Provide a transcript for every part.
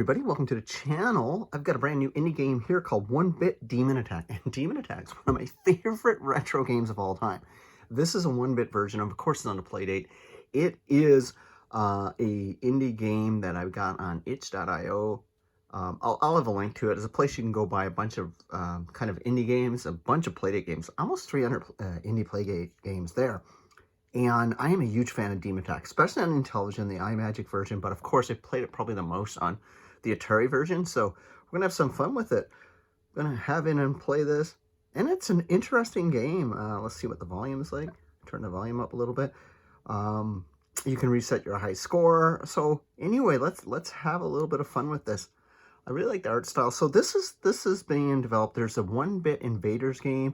everybody, welcome to the channel. I've got a brand new indie game here called 1-Bit Demon Attack. And Demon Attack's one of my favorite retro games of all time. This is a 1-bit version, of course it's on the Playdate. It is a indie game that I've got on itch.io. I'll have a link to it. It's a place you can go buy a bunch of kind of indie games, a bunch of Playdate games, almost 300 indie Playdate games there. And I am a huge fan of Demon Attack, especially on Intellivision, the iMagic version, but of course I played it probably the most on the Atari version, so we're going to have some fun with it. I'm going to have in and play this, and it's an interesting game. Let's see what the volume is like. Turn the volume up a little bit. You can reset your high score. So anyway, let's have a little bit of fun with this. I really like the art style. So this is being developed. There's a 1-bit Invaders game.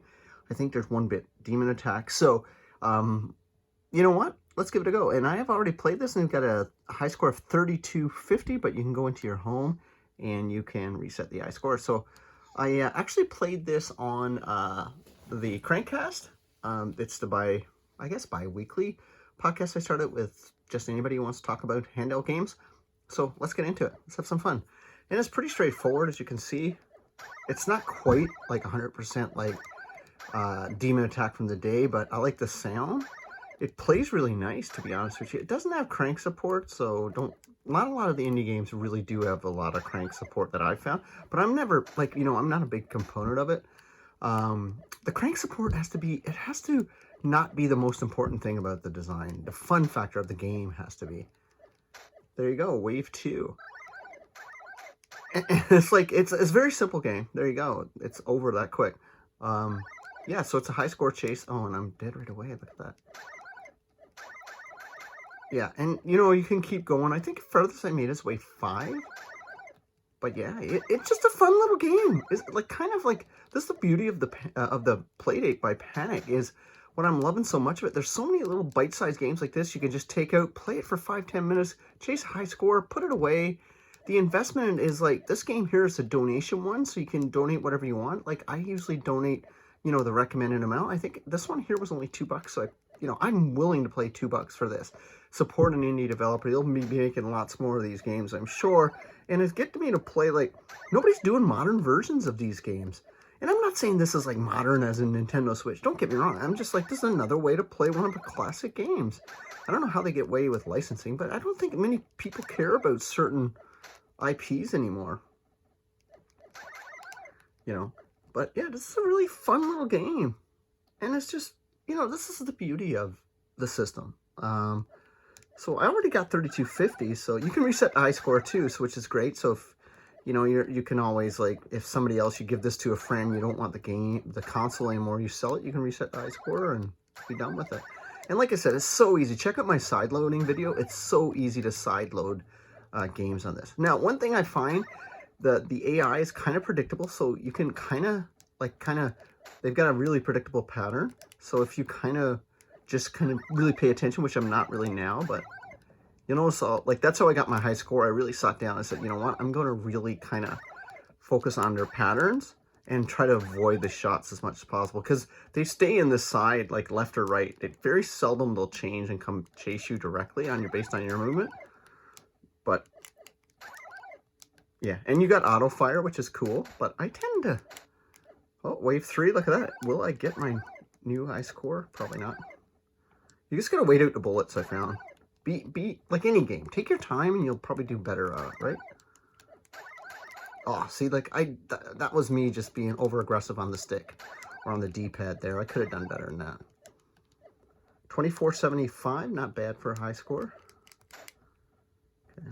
I think there's 1-bit Demon Attack. So you know what? Let's give it a go. And I have already played this and got a high score of 3250, but you can go into your home and you can reset the high score. So I actually played this on the Crankcast. It's the I guess bi-weekly podcast I started with just anybody who wants to talk about handheld games. So let's get into it. Let's have some fun. And it's pretty straightforward, as you can see. It's not quite like 100% like Demon Attack from the day, but I like the sound. It plays really nice, to be honest with you. It doesn't have crank support, so not a lot of the indie games really do have a lot of crank support that I've found. But I'm never, like, you know, I'm not a big component of it. The crank support has to not be the most important thing about the design. The fun factor of the game has to be. There you go, Wave 2. And it's like, it's a very simple game. There you go. It's over that quick. Yeah, so it's a high score chase. Oh, and I'm dead right away. Look at that. Yeah, and you know, you can keep going. I think furthest I made is wave 5. But yeah, it's just a fun little game. It's like kind of like, this is the beauty of the Playdate by Panic, is what I'm loving so much of it. There's so many little bite-sized games like this you can just take out, play it for 5-10 minutes, chase a high score, put it away. The investment is like, this game here is a donation one, so you can donate whatever you want. Like, I usually donate, you know, the recommended amount. I think this one here was only $2, so I'm willing to play $2 for this. Support an indie developer. They'll be making lots more of these games, I'm sure. And it's get to me to play, like, nobody's doing modern versions of these games. And I'm not saying this is like modern as in Nintendo Switch. Don't get me wrong. I'm just like, this is another way to play one of the classic games. I don't know how they get away with licensing, but I don't think many people care about certain IPs anymore. You know, but yeah, this is a really fun little game. And it's just, you know, this is the beauty of the system. So I already got 3250, so you can reset the high score too, so which is great. So if, you know, you can always, like, if somebody else, you give this to a friend, you don't want the console anymore, you sell it, you can reset the high score and be done with it. And like I said, it's so easy. Check out my side loading video. It's so easy to side load games on this. Now, one thing I find, the AI is kind of predictable, so you can they've got a really predictable pattern. So if you just really pay attention, which I'm not really now, but you know, so like that's how I got my high score. I really sat down and said, you know what, I'm going to really kind of focus on their patterns and try to avoid the shots as much as possible, because they stay in this side, like left or right. It very seldom they'll change and come chase you directly based on your movement. But yeah, and you got auto fire, which is cool, but I tend to, oh, wave 3, look at that. Will I get my new high score? Probably not. You just gotta wait out the bullets, I found. Be like any game. Take your time and you'll probably do better, right? Oh, see, like, that was me just being over-aggressive on the stick. Or on the D-pad there. I could have done better than that. 2475, not bad for a high score. Okay.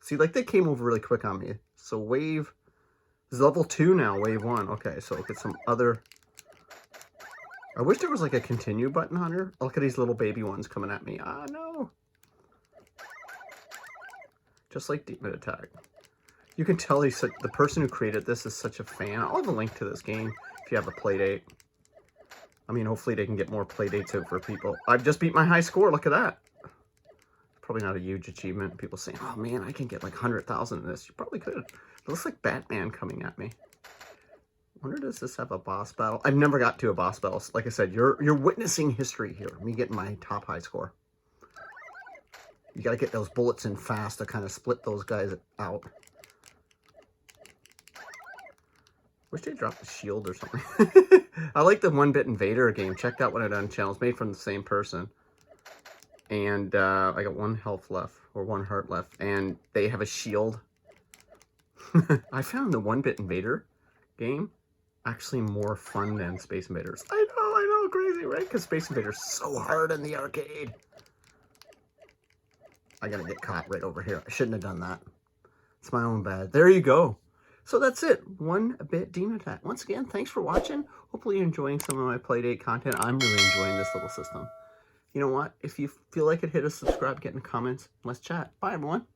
See, like, they came over really quick on me. So wave, this is level 2 now, wave 1. Okay, so look at some other... I wish there was like a continue button on her. Look at these little baby ones coming at me. Ah, no. Just like Demon Attack. You can tell the person who created this is such a fan. I'll have a link to this game if you have a Playdate. I mean, hopefully they can get more Playdates out for people. I've just beat my high score. Look at that. Probably not a huge achievement. People saying, oh man, I can get like 100,000 in this. You probably could. It looks like Batman coming at me. I wonder, does this have a boss battle? I've never got to a boss battle. Like I said, you're witnessing history here. Me getting my top high score. You got to get those bullets in fast to kind of split those guys out. Wish they dropped the shield or something. I like the One-Bit Invader game. Check out what I done channel. It's made from the same person. And I got 1 health left, or 1 heart left. And they have a shield. I found the One-Bit Invader game actually more fun than Space Invaders. I know, crazy, right? Because Space Invaders is so hard in the arcade. I gotta get caught right over here. I shouldn't have done that. It's my own bad. There you go. So that's it. One-Bit Demon Attack. Once again, thanks for watching. Hopefully you're enjoying some of my Playdate content. I'm really enjoying this little system. You know what? If you feel like it, hit a subscribe, get in the comments. Let's chat. Bye, everyone.